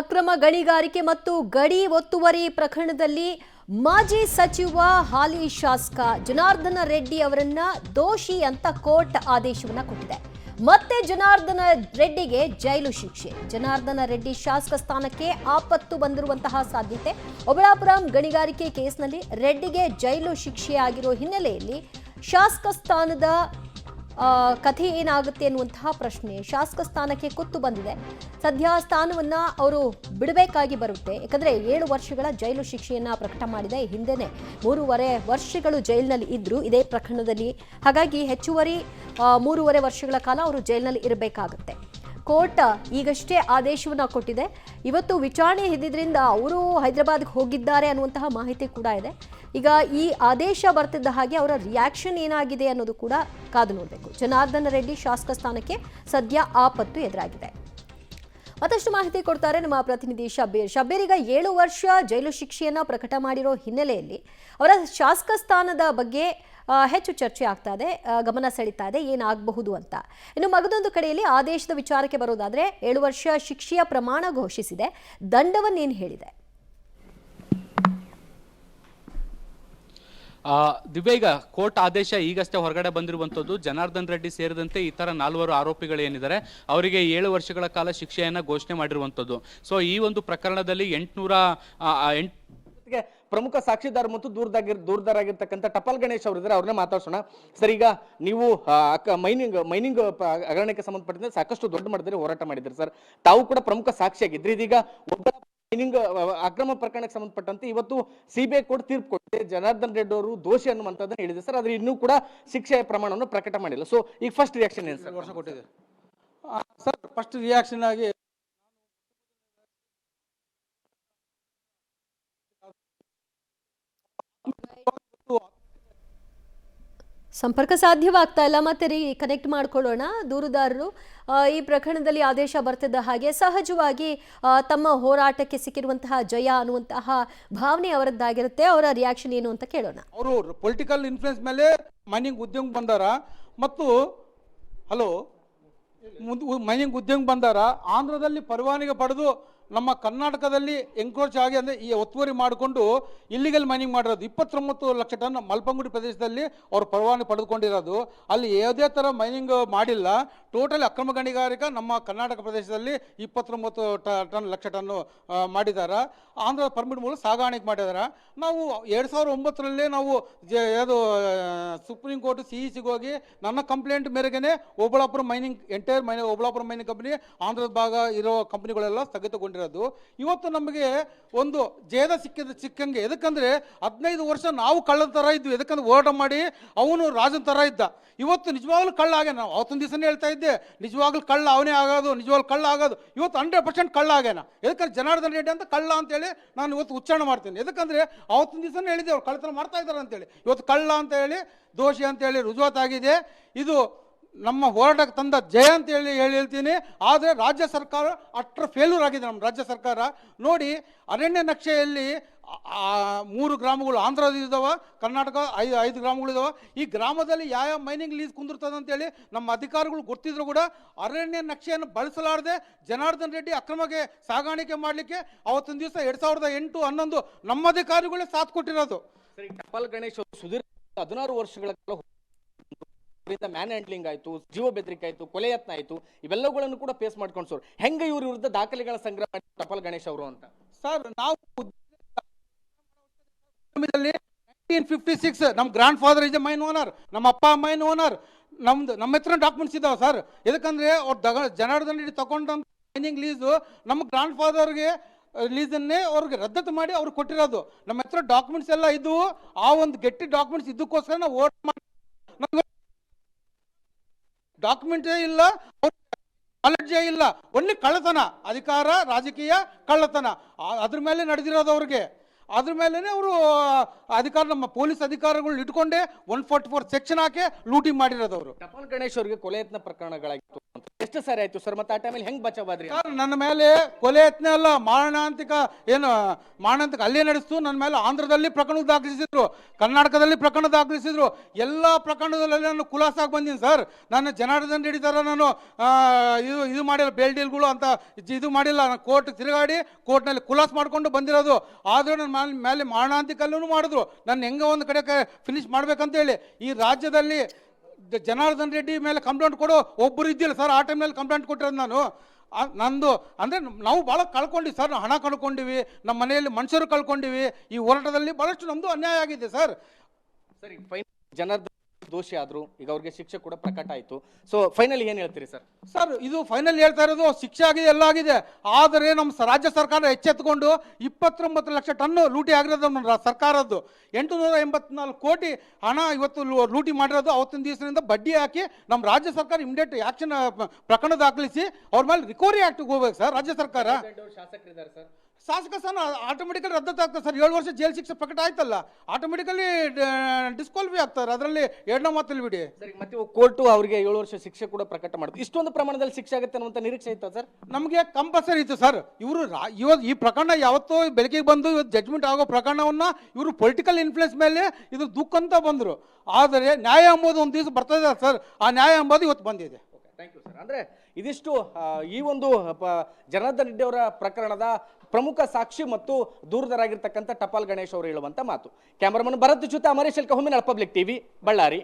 ಅಕ್ರಮ ಗಣಿಗಾರಿಕೆ ಮತ್ತು ಗಡಿ ಒತ್ತುವರಿ ಪ್ರಕರಣದಲ್ಲಿ ಮಾಜಿ ಸಚಿವ ಹಾಲಿ ಶಾಸಕ ಜನಾರ್ದನ ರೆಡ್ಡಿ ಅವರನ್ನ ದೋಷಿ ಅಂತ ಕೋರ್ಟ್ ಆದೇಶವನ್ನ ಕೊಟ್ಟಿದೆ. ಮತ್ತೆ ಜನಾರ್ದನ ರೆಡ್ಡಿಗೆ ಜೈಲು ಶಿಕ್ಷೆ. ಜನಾರ್ದನ ರೆಡ್ಡಿ ಶಾಸಕ ಸ್ಥಾನಕ್ಕೆ ಆಪತ್ತು ಬಂದಿರುವಂತಹ ಸಾಧ್ಯತೆ. ಓಬಳಾಪುರಂ ಗಣಿಗಾರಿಕೆ ಕೇಸ್ನಲ್ಲಿ ರೆಡ್ಡಿಗೆ ಜೈಲು ಶಿಕ್ಷೆಯಾಗಿರೋ ಹಿನ್ನೆಲೆಯಲ್ಲಿ ಶಾಸಕ ಸ್ಥಾನದ ಕಥೆ ಏನಾಗುತ್ತೆ ಅನ್ನುವಂತಹ ಪ್ರಶ್ನೆ ಶಾಸಕ ಸ್ಥಾನಕ್ಕೆ ಕುತ್ತು ಬಂದಿದೆ. ಸದ್ಯ ಸ್ಥಾನವನ್ನ ಅವರು ಬಿಡಬೇಕಾಗಿ ಬರುತ್ತೆ. ಯಾಕಂದ್ರೆ 7 ವರ್ಷಗಳ ಜೈಲು ಶಿಕ್ಷೆಯನ್ನ ಪ್ರಕಟ ಮಾಡಿದೆ. ಹಿಂದೆನೆ 3.5 ವರ್ಷಗಳು ಜೈಲಿನಲ್ಲಿ ಇದ್ರು ಇದೇ ಪ್ರಕರಣದಲ್ಲಿ. ಹಾಗಾಗಿ ಹೆಚ್ಚುವರಿ 3.5 ವರ್ಷಗಳ ಕಾಲ ಅವರು ಜೈಲಿನಲ್ಲಿ ಇರಬೇಕಾಗುತ್ತೆ. ಕೋರ್ಟ್ ಈಗಷ್ಟೇ ಆದೇಶವನ್ನ ಕೊಟ್ಟಿದೆ. ಇವತ್ತು ವಿಚಾರಣೆ ಇದ್ದಿದ್ರಿಂದ ಅವರು ಹೈದರಾಬಾದ್ಗೆ ಹೋಗಿದ್ದಾರೆ ಅನ್ನುವಂತಹ ಮಾಹಿತಿ ಕೂಡ ಇದೆ. ಈಗ ಈ ಆದೇಶ ಬರ್ತಿದ್ದ ಹಾಗೆ ಅವರ ರಿಯಾಕ್ಷನ್ ಏನಾಗಿದೆ ಅನ್ನೋದು ಕೂಡ ಕಾದು ನೋಡಬೇಕು. ಜನಾರ್ದನ ರೆಡ್ಡಿ ಶಾಸಕ ಸ್ಥಾನಕ್ಕೆ ಸದ್ಯ ಆಪತ್ತು ಎದುರಾಗಿದೆ. ಮತ್ತಷ್ಟು ಮಾಹಿತಿ ಕೊಡ್ತಾರೆ ನಮ್ಮ ಪ್ರತಿನಿಧಿ ಶಬ್ಬೀರ್. ಶಬ್ಬೀರ್, ಈಗ 7 ವರ್ಷ ಜೈಲು ಶಿಕ್ಷೆಯನ್ನ ಪ್ರಕಟ ಮಾಡಿರೋ ಹಿನ್ನೆಲೆಯಲ್ಲಿ ಅವರ ಶಾಸಕ ಸ್ಥಾನದ ಬಗ್ಗೆ ಹೆಚ್ಚು ಚರ್ಚೆ ಆಗ್ತಾ ಇದೆ, ಗಮನ ಸೆಳೀತಾ ಇದೆ ಏನಾಗಬಹುದು ಅಂತ. ಇನ್ನು ಮಗದೊಂದು ಕಡೆಯಲ್ಲಿ ಆದೇಶದ ವಿಚಾರಕ್ಕೆ ಬರೋದಾದ್ರೆ 7 ವರ್ಷ ಶಿಕ್ಷೆಯ ಪ್ರಮಾಣ ಘೋಷಿಸಿದೆ. ದಂಡವನ್ನೇನು ಹೇಳಿದೆ? ದಿವ್ಯ, ಈಗ ಕೋರ್ಟ್ ಆದೇಶ ಈಗಷ್ಟೇ ಹೊರಗಡೆ ಬಂದಿರುವಂಥದ್ದು. ಜನಾರ್ದನ್ ರೆಡ್ಡಿ ಸೇರಿದಂತೆ ಇತರ 4 ಆರೋಪಿಗಳು ಏನಿದ್ದಾರೆ ಅವರಿಗೆ 7 ವರ್ಷಗಳ ಕಾಲ ಶಿಕ್ಷೆಯನ್ನ ಘೋಷಣೆ ಮಾಡಿರುವಂಥದ್ದು. ಸೊ ಈ ಒಂದು ಪ್ರಕರಣದಲ್ಲಿ 808 ಪ್ರಮುಖ ಸಾಕ್ಷಿದಾರ ಮತ್ತು ದೂರದಾರಾಗಿರ್ತಕ್ಕಂಥ ಟಪಾಲ್ ಗಣೇಶ್ ಅವರಿದ್ದಾರೆ, ಅವ್ರನ್ನ ಮಾತಾಡ್ಸೋಣ. ಸರ್, ಈಗ ನೀವು ಮೈನಿಂಗ್ ಹಗರಣಕ್ಕೆ ಸಂಬಂಧಪಟ್ಟಂತೆ ಸಾಕಷ್ಟು ದೊಡ್ಡ ಮಟ್ಟದಲ್ಲಿ ಹೋರಾಟ ಮಾಡಿದ್ರಿ ಸರ್. ತಾವು ಕೂಡ ಪ್ರಮುಖ ಸಾಕ್ಷಿಯಾಗಿದ್ರಿ. ಇದೀಗ ಒಬ್ಬ ಮೈನಿಂಗ್ ಅಕ್ರಮ ಪ್ರಕರಣಕ್ಕೆ ಸಂಬಂಧಪಟ್ಟಂತೆ ಇವತ್ತು ಸಿಬಿಐ ಕೋರ್ಟ್ ತೀರ್ಪು ಕೊಟ್ಟಿದೆ. ಜನಾರ್ದನ್ ರೆಡ್ಡಿ ಅವರು ದೋಷಿ ಅನ್ನುವಂಥದ್ದನ್ನ ಹೇಳಿದೆ ಸರ್. ಆದ್ರೆ ಇನ್ನೂ ಕೂಡ ಶಿಕ್ಷೆಯ ಪ್ರಮಾಣವನ್ನು ಪ್ರಕಟ ಮಾಡಿಲ್ಲ. ಸೊ ಈಗ ಫಸ್ಟ್ ರಿಯಾಕ್ಷನ್ ಏನು ಸರ್? ವರ್ಷ ಕೊಟ್ಟಿದೆ ಸರ್. ಫಸ್ಟ್ ರಿಯಾಕ್ಷನ್ ಆಗಿ ಸಂಪರ್ಕ ಸಾಧ್ಯವಾಗ್ತಾ ಇಲ್ಲ. ಮತ್ತೆ ಕನೆಕ್ಟ್ ಮಾಡ್ಕೊಳ್ಳೋಣ. ದೂರುದಾರರು ಈ ಪ್ರಕರಣದಲ್ಲಿ ಆದೇಶ ಬರ್ತಿದ್ದ ಹಾಗೆ ಸಹಜವಾಗಿ ತಮ್ಮ ಹೋರಾಟಕ್ಕೆ ಸಿಕ್ಕಿರುವಂತಹ ಜಯ ಅನ್ನುವಂತಹ ಭಾವನೆ ಅವರದ್ದಾಗಿರುತ್ತೆ. ಅವರ ರಿಯಾಕ್ಷನ್ ಏನು ಅಂತ ಕೇಳೋಣ. ಅವರು ಪೊಲಿಟಿಕಲ್ ಇನ್ಫ್ಲೂಯೆನ್ಸ್ ಮೇಲೆ ಮೈನಿಂಗ್ ಉದ್ಯಮ ಬಂದಾರ ಮತ್ತು ಮೈನಿಂಗ್ ಉದ್ಯಮ ಬಂದಾರ. ಆಂಧ್ರದಲ್ಲಿ ಪರವಾನಗಿ ಪಡೆದು ನಮ್ಮ ಕರ್ನಾಟಕದಲ್ಲಿ ಎಂಕ್ರೋಚ್ ಆಗಿ ಅಂದರೆ ಈ ಒತ್ತುವರಿ ಮಾಡಿಕೊಂಡು ಇಲ್ಲಿಗಲ್ ಮೈನಿಂಗ್ ಮಾಡಿರೋದು 29 ಲಕ್ಷ ಟನ್ ಮಲ್ಪಂಗುಡಿ ಪ್ರದೇಶದಲ್ಲಿ ಅವರು ಪರವಾನಗಿ ಪಡೆದುಕೊಂಡಿರೋದು. ಅಲ್ಲಿ ಯಾವುದೇ ಥರ ಮೈನಿಂಗ್ ಮಾಡಿಲ್ಲ. ಟೋಟಲಿ ಅಕ್ರಮ ಗಣಿಗಾರಿಕೆ ನಮ್ಮ ಕರ್ನಾಟಕ ಪ್ರದೇಶದಲ್ಲಿ 29 ಲಕ್ಷ ಟನ್ನು ಮಾಡಿದ್ದಾರೆ. ಆಂಧ್ರದ ಪರ್ಮಿಟ್ ಮೂಲಕ ಸಾಗಾಣಿಕೆ ಮಾಡಿದ್ದಾರೆ. ನಾವು 2009ರಲ್ಲಿ ನಾವು ಯಾವುದು ಸುಪ್ರೀಂ ಕೋರ್ಟ್ CECಗೆ ಹೋಗಿ ನನ್ನ ಕಂಪ್ಲೇಂಟ್ ಮೇರೆಗೆ Obulapuram mining Obulapuram mining company ಆಂಧ್ರದ ಭಾಗ ಇರೋ ಕಂಪನಿಗಳೆಲ್ಲ ಸ್ಥಗಿತಗೊಂಡಿರೋದು. ಇವತ್ತು ನಮಗೆ ಒಂದು ಜೇದ ಸಿಕ್ಕಂಗೆ. ಎದಕ್ಕಂದ್ರೆ 15 ವರ್ಷ ನಾವು ಕಳ್ಳನ ಥರ ಇದ್ವಿ. ಎದಕ್ಕಂದ್ರೆ ಹೋರಾಟ ಮಾಡಿ ಅವನು ರಾಜನ ಥರ ಇದ್ದ. ಇವತ್ತು ನಿಜವಾಗ್ಲೂ ಕಳ್ಳ ಆಗ್ಯಾನ. ನಾವು ಅವತ್ತೊಂದು ದಿವಸನೇ ಹೇಳ್ತಾ ಇದ್ದೆ, ನಿಜವಾಗ್ಲೂ ಕಳ್ಳ ಅವನೇ ಆಗೋದು, ನಿಜವಾಗ್ಲೂ ಕಳ್ಳ ಆಗೋದು. ಇವತ್ತು 100% ಕಳ್ಳ ಆಗ್ಯಾನ. ಎದಕ್ಕಂದ್ರೆ ಜನಾರ್ದನ್ ರೆಡ್ಡಿ ಅಂತ ಕಳ್ಳ ಅಂತೇಳಿ ನಾನು ಇವತ್ತು ಉಚ್ಚಾರಣೆ ಮಾಡ್ತೀನಿ. ಎದಕ್ಕಂದ್ರೆ ಅವತ್ತೊಂದು ದಿವಸನೇ ಹೇಳಿದ್ದೆ ಅವ್ರು ಕಳ್ಳತನ ಮಾಡ್ತಾ ಇದ್ದಾರೆ ಅಂತೇಳಿ. ಇವತ್ತು ಕಳ್ಳ ಅಂತ ಹೇಳಿ ದೋಷಿ ಅಂತೇಳಿ ರುಜುವಾತಾಗಿದೆ. ಇದು ನಮ್ಮ ಹೋರಾಟಕ್ಕೆ ತಂದ ಜಯ ಅಂತ ಹೇಳ್ತೀನಿ. ಆದರೆ ರಾಜ್ಯ ಸರ್ಕಾರ ಅಟ್ರ ಫೇಲ್ಯೂರ್ ಆಗಿದೆ. ನಮ್ಮ ರಾಜ್ಯ ಸರ್ಕಾರ ನೋಡಿ, ಅರಣ್ಯ ನಕ್ಷೆಯಲ್ಲಿ 3 ಗ್ರಾಮಗಳು ಆಂಧ್ರದಿದ್ದಾವೆ, ಕರ್ನಾಟಕ 5 ಗ್ರಾಮಗಳಿದ್ದಾವೆ. ಈ ಗ್ರಾಮದಲ್ಲಿ ಯಾವ ಮೈನಿಂಗ್ ಲೀಸ್ ಕುಂದಿರ್ತದೆ ಅಂತೇಳಿ ನಮ್ಮ ಅಧಿಕಾರಿಗಳು ಗೊತ್ತಿದ್ರು ಕೂಡ ಅರಣ್ಯ ನಕ್ಷೆಯನ್ನು ಬಳಸಲಾರದೆ ಜನಾರ್ದನ್ ರೆಡ್ಡಿ ಅಕ್ರಮಕ್ಕೆ ಸಾಗಾಣಿಕೆ ಮಾಡಲಿಕ್ಕೆ ಅವತ್ತೊಂದು ದಿವಸ 2008-11 ನಮ್ಮ ಅಧಿಕಾರಿಗಳೇ ಸಾಥ್ ಕೊಟ್ಟಿರೋದು. ಸರಿ, ಟಪಾಲ್ ಗಣೇಶ್ ಸುದೀರ್ಘ 16 ವರ್ಷಗಳ ಕಾಲ ಮ್ಯಾನ್ ಹ್ಯಾಂಡ್ಲಿಂಗ್ ಆಯ್ತು, ಜೀವ ಬೆದರಿಕೆ ಆಯ್ತು, ಕೊಲೆ ಯತ್ನ ಆಯ್ತು, ಇವೆಲ್ಲಗಳನ್ನು ಕೂಡ ಫೇಸ್ ಮಾಡ್ಕೊಂಡು ಸರ್ ಹೆಂಗೆ ಇವ್ರ ವಿರುದ್ಧ ದಾಖಲೆಗಳ ಸಂಗ್ರಹ ಮಾಡಿ ಟಪಾಲ್ ಗಣೇಶ್ ಅವರು ಅಂತ ಸರ್? ನಾವು 1956 ನಮ್ಮ grand father is mine owner, ನಮ್ಮ ಅಪ್ಪ ಮೈನ್ ಓನರ್, ನಮ್ಮ ಹತ್ರ ಡಾಕ್ಯುಮೆಂಟ್ಸ್ ಇದಾವೆ ಸರ್. ಎದಕ್ಕಂದ್ರೆ ಅವ್ರು ಜನಾರ್ದನ್ ರೆಡ್ಡಿ ತಗೊಂಡಂತ ಮೈನಿಂಗ್ ಲೀಸು ನಮ್ಮ ಗ್ರ್ಯಾಂಡ್ ಫಾದರ್ಗೆ ಲೀಸನ್ನೇ ಅವ್ರಿಗೆ ರದ್ದತಿ ಮಾಡಿ ಅವ್ರಿಗೆ ಕೊಟ್ಟಿರೋದು. ನಮ್ಮ ಹತ್ರ ಡಾಕ್ಯುಮೆಂಟ್ಸ್ ಎಲ್ಲ ಇದ್ದು, ಆ ಒಂದು ಗಟ್ಟಿ ಡಾಕ್ಯುಮೆಂಟ್ಸ್ ಇದಕ್ಕೋಸ್ಕರ ನಾವು ವೋಟ್ ಮಾಡಿ ಡಾಕ್ಯುಮೆಂಟೇ ಇಲ್ಲ, ನಾಲೆಡ್ಜೇ ಇಲ್ಲ, ಒನ್ಲಿ ಕಳ್ಳತನ, ಅಧಿಕಾರ ರಾಜಕೀಯ ಕಳ್ಳತನ ಅದ್ರ ಮೇಲೆ ನಡೆದಿರೋದು ಅವ್ರಿಗೆ. ಅದ್ರ ಮೇಲೆ ಅವರು ಅಧಿಕಾರ ನಮ್ಮ ಪೊಲೀಸ್ ಅಧಿಕಾರಿಗಳನ್ನ ಇಟ್ಕೊಂಡೇ 144 ಸೆಕ್ಷನ್ ಹಾಕಿ ಲೂಟಿ ಮಾಡಿರೋದು ಅವರು. ಟಪಾಲ್ ಗಣೇಶ್ ಅವರಿಗೆ ಕೊಲೆ ಯತ್ನ ಪ್ರಕರಣಗಳಾಗಿತ್ತು ಎಷ್ಟು ಸಾರಿ ಆಯ್ತು ಸರ್? ಮತ್ತೆ ಆ ಟೈಮಲ್ಲಿ ಹೆಂಗ್ ಬಚಾವಾದ್ರಿ? ಸರ್ ನನ್ನ ಮೇಲೆ ಕೊಲೆ ಯತ್ನ ಅಲ್ಲ, ಮಾರಣಾಂತಿಕ ಹಲ್ಲೆ ನಡೆಸ್ತು. ನನ್ನ ಮೇಲೆ ಆಂಧ್ರದಲ್ಲಿ ಪ್ರಕರಣ ದಾಖಲಿಸಿದ್ರು, ಕರ್ನಾಟಕದಲ್ಲಿ ಪ್ರಕರಣ ದಾಖಲಿಸಿದ್ರು. ಎಲ್ಲ ಪ್ರಕರಣದಲ್ಲಿ ನಾನು ಖುಲಾಸಾಗಿ ಬಂದೀನಿ ಸರ್. ನಾನು ಜನಾರ್ದನ್ ರೆಡ್ಡಿ ಥರ ನಾನು ಇದು ಮಾಡಿಲ್ಲ, ಬೇಲ್ ಡೀಲ್ಗಳು ಅಂತ ಇದು ಮಾಡಿಲ್ಲ. ನಾನು ಕೋರ್ಟ್ ತಿರುಗಾಡಿ ಕೋರ್ಟ್ನಲ್ಲಿ ಖುಲಾಸ್ ಮಾಡ್ಕೊಂಡು ಬಂದಿರೋದು. ಆದರೂ ನನ್ನ ಮೇಲೆ ಮಾರಣಾಂತಿಕ ಹಲ್ಲೆನೂ ಮಾಡಿದ್ರು. ನನ್ನ ಹೆಂಗೆ ಒಂದು ಕಡೆ ಫಿನಿಶ್ ಮಾಡ್ಬೇಕಂತೇಳಿ ಈ ರಾಜ್ಯದಲ್ಲಿ ಜನಾರ್ದನ್ ರೆಡ್ಡಿ ಮೇಲೆ ಕಂಪ್ಲೇಂಟ್ ಕೊಡೋ ಒಬ್ಬರು ಇದ್ದಿಲ್ಲ ಸರ್. ಆ ಟೈಮ್ನಲ್ಲಿ ಕಂಪ್ಲೇಂಟ್ ಕೊಟ್ಟಿರೋದು ನಾನು. ನಂದು ಅಂದರೆ ನಾವು ಭಾಳ ಕಳ್ಕೊಂಡಿವಿ ಸರ್. ಹಣ ಕಳ್ಕೊಂಡಿವಿ, ನಮ್ಮ ಮನೆಯಲ್ಲಿ ಮನುಷ್ಯರು ಕಳ್ಕೊಂಡಿವಿ. ಈ ಹೋರಾಟದಲ್ಲಿ ಭಾಳಷ್ಟು ನಮ್ಮದು ಅನ್ಯಾಯ ಆಗಿದೆ ಸರ್. ಸರಿ, ಜನಾರ್ದನ್ ದೋಷಿ ಆದ್ರು, ಈಗ ಅವ್ರಿಗೆ ಶಿಕ್ಷೆ ಕೂಡ ಪ್ರಕಟ ಆಯ್ತು. ಸೊ ಫೈನಲ್ ಏನ್ ಹೇಳ್ತೀರಿ ಸರ್? ಸರ್ ಇದು ಫೈನಲ್ ಹೇಳ್ತಾ ಇರೋದು, ಶಿಕ್ಷೆ ಆಗಿದೆ, ಎಲ್ಲ ಆಗಿದೆ. ಆದರೆ ನಮ್ಮ ರಾಜ್ಯ ಸರ್ಕಾರ ಎಚ್ಚೆತ್ತುಕೊಂಡು 29 ಲಕ್ಷ ಟನ್ ಲೂಟಿ ಆಗಿರೋದು ನಮ್ಮ ಸರ್ಕಾರದ್ದು. 884 ಕೋಟಿ ಹಣ ಇವತ್ತು ಲೂಟಿ ಮಾಡಿರೋದು. ಅವತ್ತಿನ ದಿವಸದಿಂದ ಬಡ್ಡಿ ಹಾಕಿ ನಮ್ಮ ರಾಜ್ಯ ಸರ್ಕಾರ ಇಮಿಡಿಯೇಟ್ ಆಕ್ಷನ್ ಪ್ರಕರಣ ದಾಖಲಿಸಿ ಅವ್ರ ಮೇಲೆ ರಿಕವರಿ ಆಕ್ಟಿಗೆ ಹೋಗ್ಬೇಕು ಸರ್ ರಾಜ್ಯ ಸರ್ಕಾರ. ಶಾಸಕರಿದ್ದಾರೆ ಸರ್, ಶಾಸಕ ಸ್ಥಾನ ಆಟೋಮೆಟಿಕಲಿ ರದ್ದಾಗ್ತದೆ ಸರ್. 7 ವರ್ಷ ಜೈಲು ಶಿಕ್ಷೆ ಪ್ರಕಟ ಆಯ್ತಲ್ಲ, ಆಟೋಮೆಟಿಕಲಿ ಡಿಸ್ಕ್ವಾಲಿಫೈ ಆಗ್ತಾರೆ. ಅದರಲ್ಲಿ ಎರಡನೇ ಮಾತಲ್ಲಿ ಬಿಡಿ. ಸರಿ, ಮತ್ತೆ ಕೋರ್ಟು ಅವರಿಗೆ 7 ವರ್ಷ ಶಿಕ್ಷೆ ಕೂಡ ಪ್ರಕಟ ಮಾಡುತ್ತೆ. ಇಷ್ಟೊಂದು ಪ್ರಮಾಣದಲ್ಲಿ ಶಿಕ್ಷೆ ಆಗುತ್ತೆ ಅನ್ನುವಂಥ ನಿರೀಕ್ಷೆ ಇತ್ತು ಸರ್? ನಮಗೆ ಕಂಪಲ್ಸರಿ ಇತ್ತು ಸರ್. ಇವರು ಇವತ್ತು ಈ ಪ್ರಕರಣ ಯಾವತ್ತೋ ಬೆಳಕಿಗೆ ಬಂದು ಇವತ್ತು ಜಡ್ಜ್ಮೆಂಟ್ ಆಗೋ ಪ್ರಕರಣವನ್ನು ಇವರು ಪೊಲಿಟಿಕಲ್ ಇನ್ಫ್ಲುಯೆನ್ಸ್ ಮೇಲೆ ಇದು ದುಃಖ ಅಂತ ಬಂದರು. ಆದರೆ ನ್ಯಾಯ ಎಂಬುದು ಒಂದು ದಿವಸ ಬರ್ತದೆ ಸರ್. ಆ ನ್ಯಾಯ ಎಂಬುದು ಇವತ್ತು ಬಂದಿದೆ. Thank you sir. ಅಂದರೆ ಇದಿಷ್ಟು ಈ ಒಂದು ಜನಾರ್ದನ್ ರೆಡ್ಡಿ ಅವರ ಪ್ರಕರಣದ ಪ್ರಮುಖ ಸಾಕ್ಷಿ ಮತ್ತು ದೂರದರಾಗಿರ್ತಕ್ಕಂಥ ಟಪಾಲ್ ಗಣೇಶ್ ಅವರು ಹೇಳುವಂಥ ಮಾತು. ಕ್ಯಾಮರಾಮನ್ ಭರತ್ ಜೊತೆ ಅಮರೇಶ್ ಎಲ್ಕ, ಹೊಮ್ಮಿನ ಪಬ್ಲಿಕ್ ಟಿವಿ, ಬಳ್ಳಾರಿ.